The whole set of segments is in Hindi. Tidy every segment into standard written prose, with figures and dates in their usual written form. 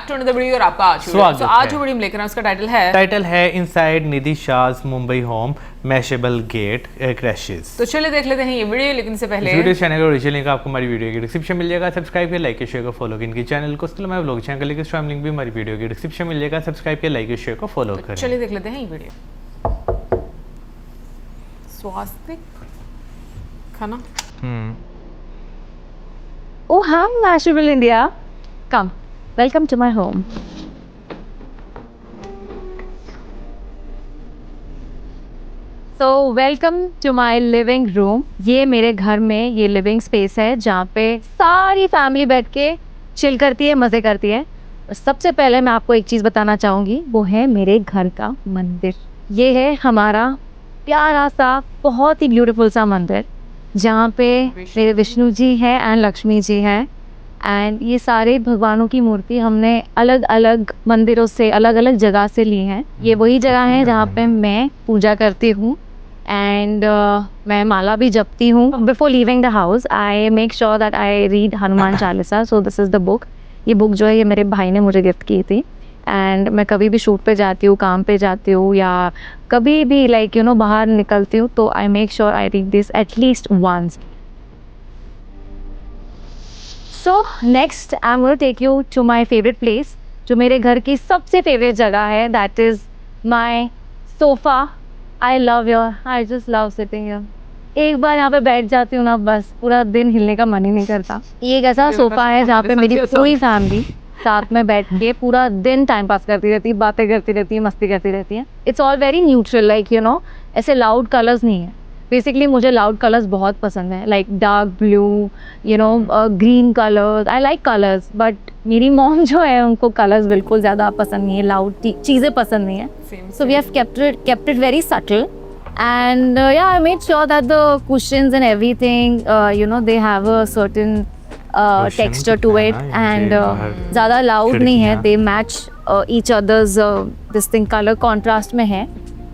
बैक टू अनदर वीडियो और आपका आज जो वीडियो हम लेकर आए उसका टाइटल है inside Nidhi Shah's Mumbai home Mashable gate crashes. तो चलिए देख लेते हैं ये वीडियो, लेकिन इससे पहले वीडियो चैनल का ओरिजिनल लिंक आपको हमारी वीडियो की डिस्क्रिप्शन मिल जाएगा, सब्सक्राइब किया, लाइक शेयर को फॉलो इनकी चैनल को मैं व्लॉग चैनल का लिंक स्ट्रीम लिंक भी हमारी वीडियो की डिस्क्रिप्शन मिल जाएगा, सब्सक्राइब किया, लाइक शेयर को फॉलो करें। चलिए देख लेते हैं ये वीडियो। स्वास्तिक खाना Oh, hi, Mashable India. Come, welcome to my home. So, welcome to my living room. ये मेरे घर में ये लिविंग स्पेस है जहाँ पे सारी फैमिली बैठ के चिल करती है, मज़े करती है। सबसे पहले मैं आपको एक चीज़ बताना चाहूँगी, वो है मेरे घर का मंदिर। ये है हमारा प्यारा सा बहुत ही ब्यूटीफुल सा मंदिर जहाँ पे मेरे विष्णु जी हैं एंड लक्ष्मी जी हैं, एंड ये सारे भगवानों की मूर्ति हमने अलग अलग मंदिरों से अलग अलग जगह से ली हैं। ये वही जगह है जहाँ पे मैं पूजा करती हूँ एंड मैं माला भी जपती हूँ। Before leaving the house I make sure that I read Hanuman Chalisa. So this is the book. ये बुक जो है ये मेरे भाई ने मुझे गिफ्ट की थी, एंड मैं कभी भी शूट पे जाती हूँ, काम पे जाती हूँ या कभी भी लाइक यू नो बाहर निकलती हूँ तो I make sure I read this at least once. So next I am going to take you to my favourite place, जो मेरे घर की सबसे फेवरेट जगह है, that is my sofa. I love your, I just love sitting your. एक बार यहाँ पे बैठ जाती हूँ ना, बस पूरा दिन हिलने का मन ही नहीं करता। ये एक ऐसा सोफ़ा है जहाँ पे मेरी पूरी फैमिली साथ में बैठ के पूरा दिन टाइम पास करती रहती है, बातें करती रहती है, मस्ती करती रहती है। It's all very neutral, like you know ऐसे लाउड कलर्स नहीं है। बेसिकली मुझे लाउड कलर्स बहुत पसंद है, like dark blue, you know green colours. I like colours, but मेरी मॉम जो है उनको कलर्स बिल्कुल ज़्यादा पसंद नहीं है, लाउड चीज़ें पसंद नहीं है। So we have kept it very subtle, and yeah, I made sure that the cushions and everything, you know, they have a certain texture to it, and ज़्यादा loud नहीं है, they match each other's this thing color contrast में है।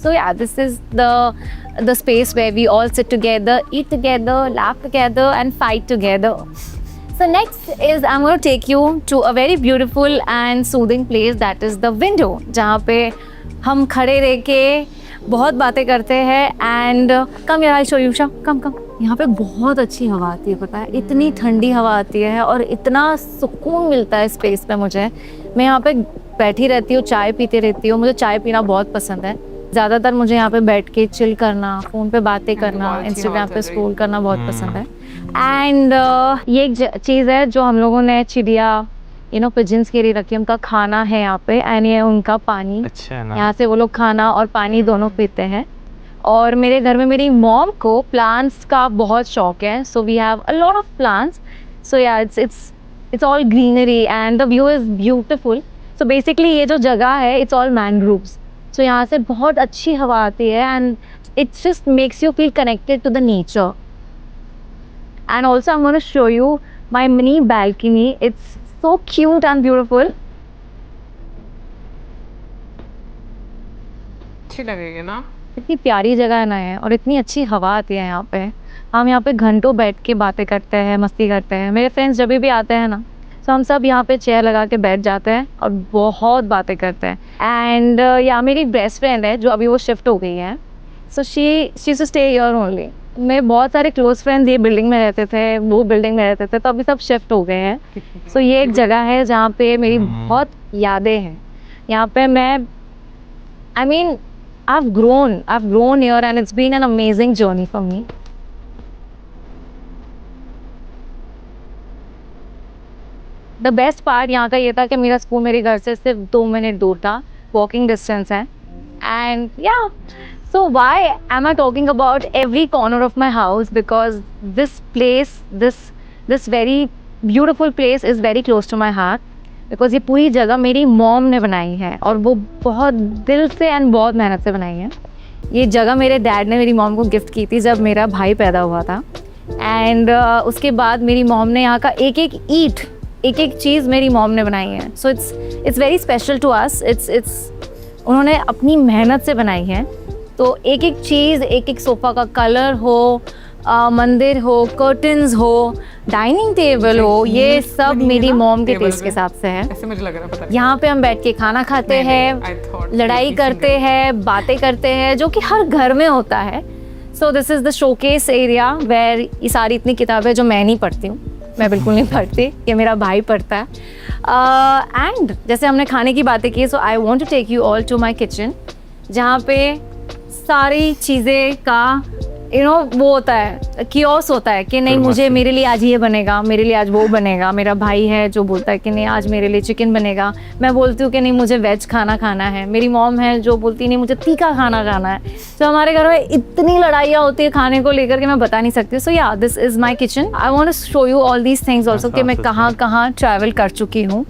So yeah, this is the space where we all sit together, eat together, laugh together and fight together. So next is I'm going to take you to a very beautiful and soothing place, that is the window, जहाँ पे हम खड़े रह के बहुत बातें करते हैं। एंड कम यार, आई शो यू, कम। यहाँ पे बहुत अच्छी हवा आती है, पता है, इतनी ठंडी हवा आती है और इतना सुकून मिलता है स्पेस पे मुझे। मैं यहाँ पे बैठी रहती हूँ, चाय पीते रहती हूँ। मुझे चाय पीना बहुत पसंद है। ज़्यादातर मुझे यहाँ पे बैठ के चिल करना, फ़ोन पे बातें करना, इंस्टाग्राम पे स्क्रॉल करना बहुत पसंद है। एंड ये एक चीज़ है जो हम लोगों ने चिड़िया यू नो पिजन्स के लिए रखी है, उनका खाना है यहाँ पे, एंड ये उनका पानी। अच्छा है ना? यहाँ से वो लोग खाना और पानी दोनों पीते हैं। और मेरे घर में मेरी मॉम को प्लांट्स का बहुत शौक है, so we have a lot of plants. So yeah it's all greenery and the view is beautiful. So basically ये जो जगह है इट्स ऑल मैनग्रोव्स। सो यहाँ से बहुत अच्छी हवा आती है and it's just makes you feel connected to the nature. And also I am gonna show you my mini balcony. It's so cute and beautiful. अच्छी लगेगी ना? इतनी प्यारी जगह है ना है, और इतनी अच्छी हवा आती है यहाँ पे। हम यहाँ पे घंटों बैठ के बातें करते हैं, मस्ती करते हैं। मेरे फ्रेंड्स जब भी आते हैं ना, तो हम सब यहाँ पे चेयर लगा के बैठ जाते हैं और बहुत बातें करते हैं। एंड यहाँ मेरी बेस्ट फ्रेंड है जो अभी वो शिफ्ट हो गई है, so she to stay here only. मेरे बहुत सारे क्लोज फ्रेंड्स ये बिल्डिंग में रहते थे, वो बिल्डिंग में रहते थे, तो अभी सब शिफ्ट हो गए हैं। सो ये एक जगह है जहाँ पे मेरी बहुत यादें हैं। यहाँ पे मैं I mean I've grown here and it's been an amazing journey for me. The best part यहाँ का ये था कि मेरा स्कूल मेरे घर से सिर्फ 2 मिनट दूर था, walking distance है। And yeah, so why am I talking about every corner of my house? Because this place, this very beautiful place is very close to my heart. Because ये पूरी जगह मेरी मॉम ने बनाई है और वो बहुत दिल से एंड बहुत मेहनत से बनाई है। ये जगह मेरे डैड ने मेरी मॉम को गिफ्ट की थी जब मेरा भाई पैदा हुआ था। एंड उसके बाद मेरी मॉम ने यहाँ का एक एक चीज़ मेरी मॉम ने बनाई है। So it's very special to us. उन्होंने अपनी मेहनत से बनाई है। तो एक एक चीज़, एक एक सोफ़ा का कलर हो, मंदिर हो, कर्टन्स हो, डाइनिंग टेबल हो, ये सब मेरी मॉम के टेस्ट के हिसाब से है। ऐसे मुझे लग रहा है, पता नहीं। यहाँ पे हम बैठ के खाना खाते हैं, लड़ाई करते हैं, बातें करते हैं, जो कि हर घर में होता है। So this is the showcase area where ये सारी इतनी किताबें जो मैं नहीं पढ़ती हूँ, मैं बिल्कुल नहीं पढ़ती, ये मेरा भाई पढ़ता है। एंड जैसे हमने खाने की बातें की, so I want to take you all to my kitchen, जहाँ पे सारी चीज़ें का वो होता है, कियोस होता है कि नहीं मुझे मेरे लिए आज ये बनेगा, मेरे लिए आज वो बनेगा। मेरा भाई है जो बोलता है कि नहीं आज मेरे लिए चिकन बनेगा, मैं बोलती हूँ कि नहीं मुझे वेज खाना खाना है। मेरी मॉम है जो बोलती नहीं मुझे तीखा खाना खाना है। तो हमारे घर में इतनी लड़ाइयाँ होती है खाने को लेकर के मैं बता नहीं सकती। So yeah this is my kitchen. I want to show you all these things also कि मैं कहाँ कहाँ ट्रैवल कर चुकी हूँ।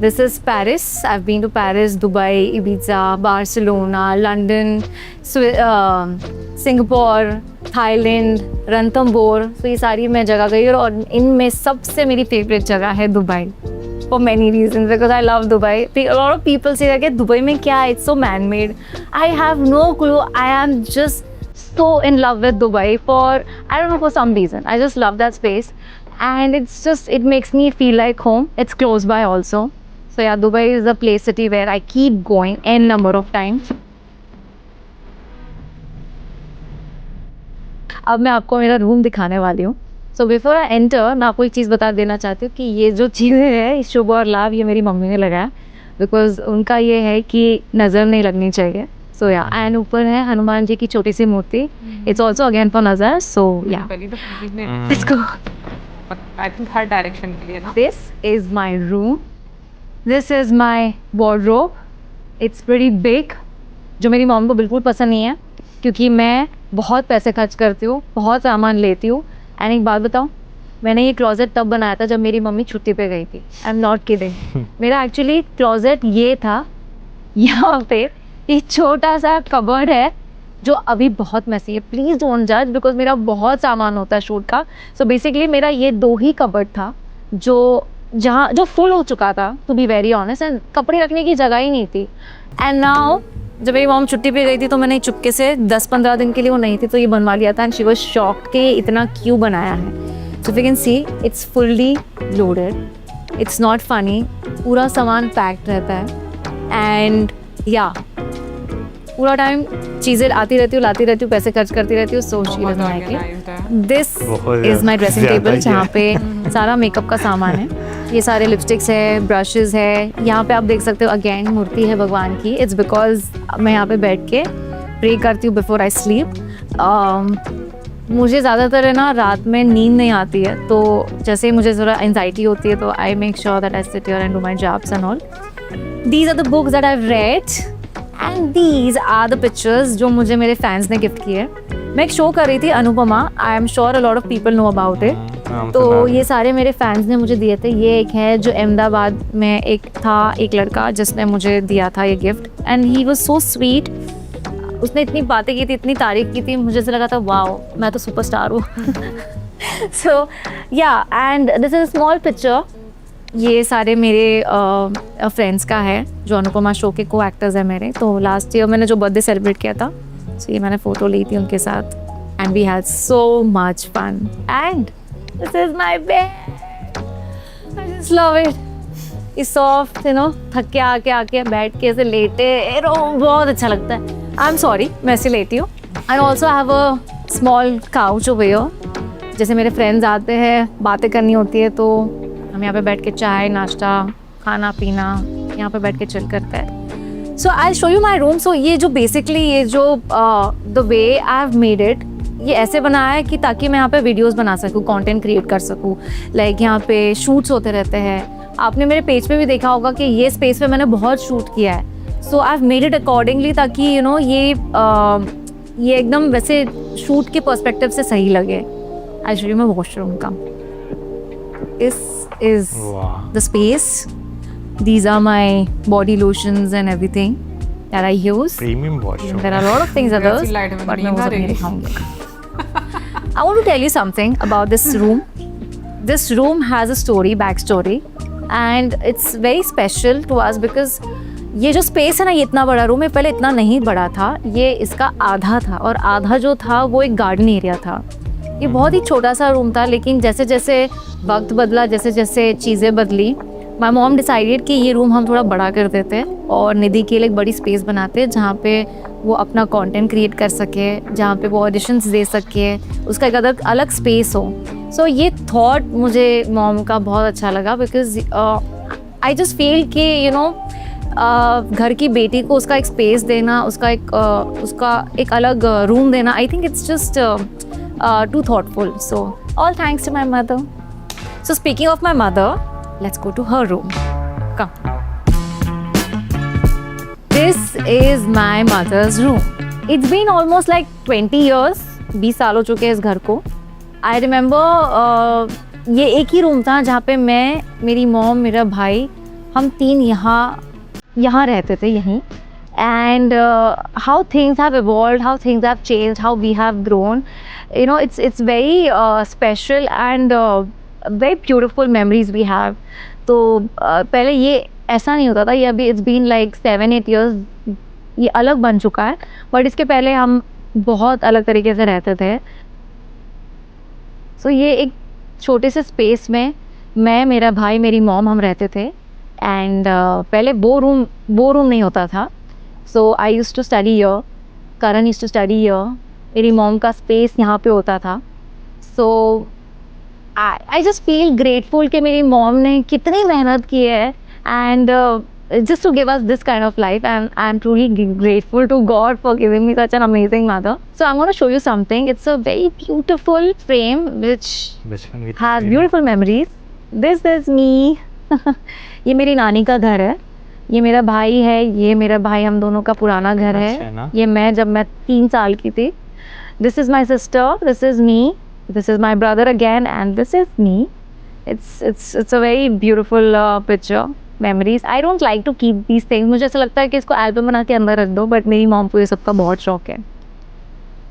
This is Paris. I've been to Paris, Dubai, Ibiza, Barcelona, London, Singapore, Thailand, Ranthambore. So ये सारी मैं जगह गई और इनमें सबसे मेरी फेवरेट जगह है Dubai. For many reasons, because I love Dubai. A lot of people say that Dubai में क्या है? It's so man-made. I have no clue. I am just so in love with Dubai for I don't know, for some reason. I just love that space, and it makes me feel like home. It's close by also. So yeah, Dubai is a place city where I keep going n number of times. अब मैं आपको मेरा रूम दिखाने वाली हूँ। So before I enter, मैं आपको एक चीज़ बता देना चाहती हूँ कि ये जो चीज़ें हैं, शुभ और लाभ, ये मेरी मम्मी ने लगाया, बिकॉज उनका ये है कि नज़र नहीं लगनी चाहिए। So yeah, and ऊपर है हनुमान जी की छोटी सी मूर्ति। It's also again for नज़र। So yeah, let's go. I think her direction के लिए ना। This is my room. This is my wardrobe. It's pretty big, जो मेरी मॉम को बिल्कुल पसंद नहीं है क्योंकि मैं बहुत पैसे खर्च करती हूँ, बहुत सामान लेती हूँ। एंड एक बात बताऊँ, मैंने ये क्लोजेट तब बनाया था जब मेरी मम्मी छुट्टी पे गई थी। I am not kidding. मेरा एक्चुअली क्लोजेट ये था, यहाँ पे ये छोटा सा कबर्ड है जो अभी बहुत मैसी है। प्लीज़ डोंट जज, बिकॉज मेरा बहुत सामान होता है शूट का। सो बेसिकली मेरा ये 2 ही कबर्ड था जो फुल हो चुका था, to be very honest, and कपड़े रखने की जगह ही नहीं थी। एंड नाउ जब मेरी मॉम छुट्टी पे गई थी तो मैंने चुपके से 10-15 दिन के लिए वो नहीं थी तो ये बनवा लिया था। एंड शी वाज शॉक्ड कि इतना क्यों बनाया है। So you can see it's fully loaded, it's not funny, पूरा सामान पैक्ड रहता है। एंड या पूरा टाइम चीज़ें आती रहती हूँ, लाती रहती हूँ, पैसे खर्च करती रहती हूँ। So she doesn't like it. This is my dressing table, जहाँ पे सारा मेकअप का सामान है। ये सारे लिपस्टिक्स है, ब्रशेज़ है। यहाँ पे आप देख सकते हो अगेन मूर्ति है भगवान की। इट्स बिकॉज मैं यहाँ पे बैठ के प्रे करती हूँ बिफोर आई स्लीप। मुझे ज़्यादातर है ना रात में नींद नहीं आती है, तो जैसे ही मुझे ज़रा एंजाइटी होती है तो I make sure that I sit here and do my jobs and all. These are the books that I have read and these are the pictures जो मुझे मेरे फैंस ने गिफ्ट किए। मैं एक शो कर रही थी Anupama, I am sure a lot of people know about it. तो ये सारे मेरे फैंस ने मुझे दिए थे। ये एक है जो अहमदाबाद में एक लड़का जिसने मुझे दिया था ये gift, and he was so sweet. उसने इतनी बातें की थी, इतनी तारीफ की थी, मुझे ऐसा लगा था वाओ मैं तो सुपरस्टार हूँ। सो या, and this is a small picture. ये सारे मेरे फ्रेंड्स का है जो अनुपमा शो के को एक्टर्स हैं मेरे। तो लास्ट ईयर मैंने जो बर्थडे सेलिब्रेट किया था, सो ये मैंने फ़ोटो ली थी उनके साथ, and we had so much fun. And this is my bed, I just love it. It's soft, you know, थक के आके बैठ के ऐसे लेटे बहुत अच्छा लगता है। आई एम सॉरी मैं ऐसे लेटी हूँ। And also have a small couch over here. जैसे मेरे फ्रेंड्स आते हैं, बातें करनी होती है, तो हम यहाँ पे बैठ के चाय नाश्ता खाना पीना यहाँ पे बैठ के चिल करते हैं। So I show you my room. So ये जो बेसिकली ये जो the way I have made it, ये ऐसे बनाया है कि ताकि मैं यहाँ पे वीडियोस बना सकूँ, कंटेंट क्रिएट कर सकूँ। लाइक यहाँ पे शूट्स होते रहते हैं। आपने मेरे पेज पे भी देखा होगा कि ये स्पेस पे मैंने बहुत शूट किया है। So I have made it accordingly ताकि यू नो ये एकदम वैसे शूट के पर्सपेक्टिव से सही लगे। I show you my washroom का। This is the space. These are my body lotions and everything that I use. Premium washroom. There are a lot of things others, but मैं वो सब नहीं दिखाऊंगी। I want to tell you something about this room. This room has a story, backstory, and it's very special to us because ये जो स्पेस है ना, ये इतना बड़ा रूम है, पहले इतना नहीं बड़ा था। ये इसका आधा था और आधा जो था वो एक गार्डन एरिया था। ये बहुत ही छोटा सा रूम था, लेकिन जैसे जैसे वक्त बदला, जैसे जैसे चीज़ें बदली, माई मॉम डिसाइडेड कि ये रूम हम थोड़ा बड़ा कर देते हैं और निधि के लिए एक बड़ी स्पेस बनाते हैं जहाँ पे वो अपना कंटेंट क्रिएट कर सके, जहाँ पे वो ऑडिशंस दे सके, उसका एक अलग स्पेस हो। सो ये थॉट मुझे मॉम का बहुत अच्छा लगा, बिकॉज आई जस्ट फील कि यू नो घर की बेटी को उसका एक स्पेस देना, उसका एक अलग रूम देना, I think it's just too thoughtful. So all thanks to my mother. So speaking of my mother, let's go to her room. Come. This is my mother's room. It's been almost like 20 years. 20 साल हो चुके हैं इस घर को. I remember ये एक ही रूम था जहाँ पे मैं, मेरी मॉम, मेरा भाई, हम तीन यहाँ रहते थे यहीं. And how things have evolved, how things have changed, how we have grown. You know, it's very special and very beautiful memories we have. तो पहले ये ऐसा नहीं होता था, ये अभी it's been like 7-8 years ये अलग बन चुका है, बट इसके पहले हम बहुत अलग तरीके से रहते थे. सो ये एक छोटे से स्पेस में मैं, मेरा भाई, मेरी मॉम, हम रहते थे. एंड पहले वो रूम नहीं होता था. So I used to study here, Karan used to study here, मेरी मॉम का स्पेस यहाँ पे होता था. So I just feel grateful कि मेरी मॉम ने कितनी मेहनत की है and just to give us this kind of life, and I'm truly grateful to God for giving me such an amazing mother. So I'm going to show you something. It's a very beautiful frame which has beautiful memories. This is me. ये मेरी नानी का घर है, ये मेरा भाई है, ये मेरा भाई, हम दोनों का पुराना घर है. ये मैं जब मैं 3 साल की थी. This is my sister, this is me, this is my brother again, and this is me. It's a very beautiful picture. Memories. I don't like to keep these things. मुझे ऐसा लगता है कि इसको एल्बम बना के अंदर रख दो, बट मेरी मॉम को ये सब का बहुत शौक है.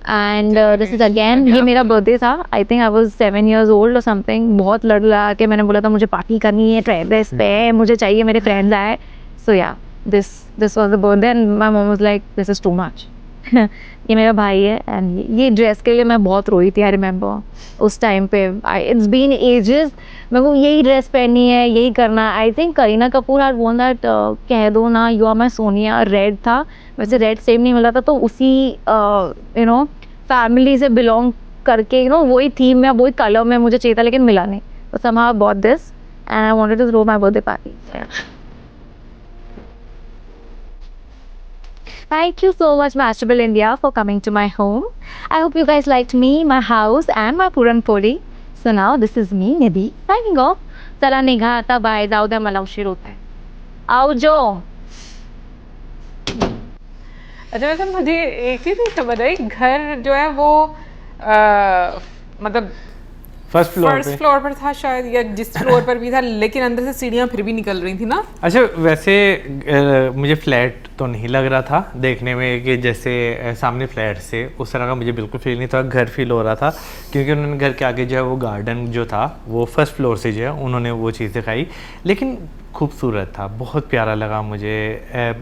एंड दिस इज अगेन, ये मेरा बर्थडे था. I think I was 7 years old और समथिंग. बहुत लड़ लगा के मैंने बोला था मुझे पार्टी करनी है, ड्रेस पे मुझे चाहिए, मेरे फ्रेंड्स आए. सो yeah this was the birthday and my mom was like this is too much. ये मेरा भाई है एंड ये ड्रेस के लिए मैं बहुत रोई थी. आई रिमेंबर उस टाइम पे. It's been ages. मेरे को यही ड्रेस पहननी है, यही करना. I think Kareena Kapoor had won that कह दो ना you are my Sonia. Red था, वैसे रेड सेम नहीं मिला था, तो उसी यू नो फैमिली से बिलोंग करके यू नो वही थीम में, वही कलर में मुझे चाहिए था, लेकिन मिला नहीं. तो somehow I bought this and I wanted to throw my birthday party. Thank you so much Mashable India for coming to my home. I hope you guys liked me, my house and my Puran Poli. So now this is me, Nidhi, signing off. चला निघा आता बाय, जाऊ द्या मला उशीर होत आहे. आओ जो. अच्छा, वैसे मुझे एक चीज़ नहीं समझ आई, घर जो है वो मतलब फर्स्ट फ्लोर पर था शायद, या जिस फ्लोर पर भी था, लेकिन अंदर से सीढ़ियाँ फिर भी निकल रही थी ना. अच्छा, वैसे मुझे फ्लैट तो नहीं लग रहा था देखने में कि जैसे सामने फ्लैट से उस तरह का मुझे बिल्कुल फील नहीं था. घर फील हो रहा था क्योंकि उन्होंने घर के आगे जो है वो गार्डन जो था वो फर्स्ट फ्लोर से जो है उन्होंने वो चीज़ दिखाई. लेकिन खूबसूरत था, बहुत प्यारा लगा मुझे.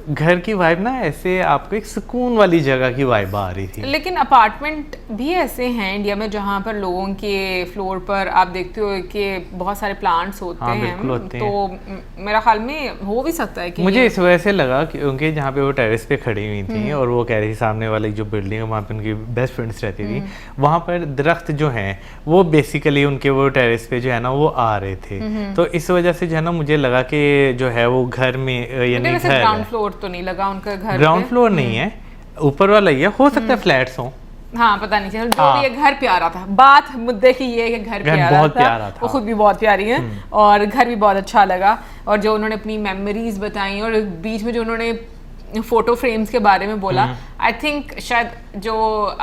घर की वाइब ना ऐसे आपको एक सुकून वाली जगह की वाइब आ रही थी. लेकिन अपार्टमेंट भी ऐसे हैं इंडिया में जहाँ पर लोगों के फ्लोर पर आप देखते हो कि बहुत सारे प्लांट्स होते हैं. तो मेरा ख्याल में हो भी सकता है कि मुझे इस वजह से लगा क्योंकि जहाँ पे वो टेरेस पे खड़ी हुई थी और वो कह रही थी सामने वाली जो बिल्डिंग है वहाँ पे उनकी बेस्ट फ्रेंड्स रहती थी, वहाँ पर दरख्त जो हैं वो बेसिकली उनके वो टेरेस पे जो है ना वो आ रहे थे. तो इस वजह से जो है ना मुझे लगा कि जो है वो घर में यानी ग्राउंड फ्लोर तो नहीं लगा उनका घर. ग्राउंड फ्लोर नहीं है, ऊपर वाला ही है. हो सकता है फ्लैट्स हो. हाँ, पता नहीं चल. जो ये घर प्यारा था. बात मुद्दे की ये है कि घर प्यारा था. वो खुद भी बहुत प्यारी है और घर भी बहुत अच्छा लगा. और जो उन्होंने अपनी मेमोरीज बताई और बीच में जो उन्होंने फोटो फ्रेम्स के बारे में बोला, आई थिंक शायद जो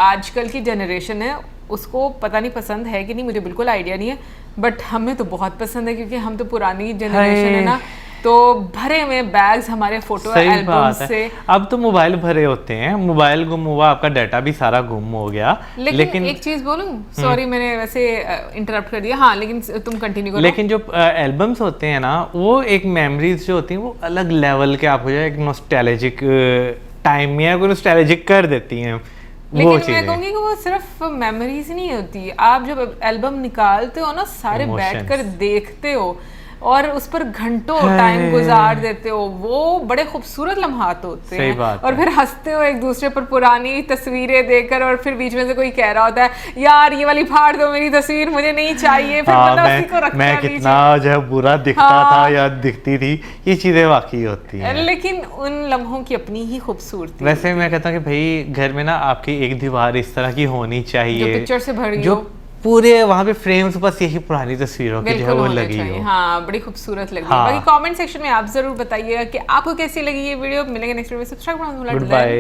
आजकल की जनरेशन है उसको पता नहीं पसंद है कि नहीं, मुझे बिल्कुल आइडिया नहीं है, बट हमें तो बहुत पसंद है क्योंकि हम तो पुरानी जनरेशन है ना. तो भरे में बैग्स हमारे फोटो एल्बम्स से. अब तो मोबाइल भरे होते हैं, मोबाइल गुम हुआ, आपका डाटा भी सारा गुम हो गया. लेकिन एक चीज बोलूं, सॉरी मैंने वैसे इंटरप्ट कर दिया. हाँ, लेकिन तुम कंटिन्यू करो. लेकिन जो एल्बम्स होते हैं ना वो एक मेमोरीज जो होती हैं वो अलग लेवल के आपको जो है एक नॉस्टैल्जिक टाइम में आपको नॉस्टैल्जिक कर देती हैं. लेकिन मैं चीज़ें। कहूंगी कि वो सिर्फ मेमोरीज नहीं होती, आप जब एल्बम निकालते हो ना सारे Emotions. बैठकर देखते हो और उस पर घंटों टाइम गुजार देते हो, वो बड़े खूबसूरत लम्हात होते सही हैं। बात और है। फिर हंसते हो एक दूसरे पर पुरानी तस्वीरें देखकर, और फिर बीच में से कोई कह रहा होता है यार ये वाली फाड़ दो मेरी तस्वीर, मुझे नहीं चाहिए, फिर बंदा उसी को रखता मैं है बीच कितना में। जो है बुरा दिखता हाँ। था या दिखती थी, ये चीज़ें वाकई होती हैं। लेकिन उन लम्हों की अपनी ही खूबसूरती वैसे मैं कहता हूँ कि भाई घर में ना आपकी एक दीवार इस तरह की होनी चाहिए जो पिक्चर से भरी जो हो। पूरे वहाँ पे फ्रेम्स बस यही पुरानी तस्वीरों की जो है बिल्कुल वो होने लगी चाहिए। हो। हाँ, बड़ी खूबसूरत लगी है। हाँ। बाकी कमेंट सेक्शन में आप जरूर बताइएगा कि आपको कैसी लगी ये वीडियो। मिलेंगे नेक्स्ट वीडियो में। सब्सक्राइब करना मत भूलना। Good bye.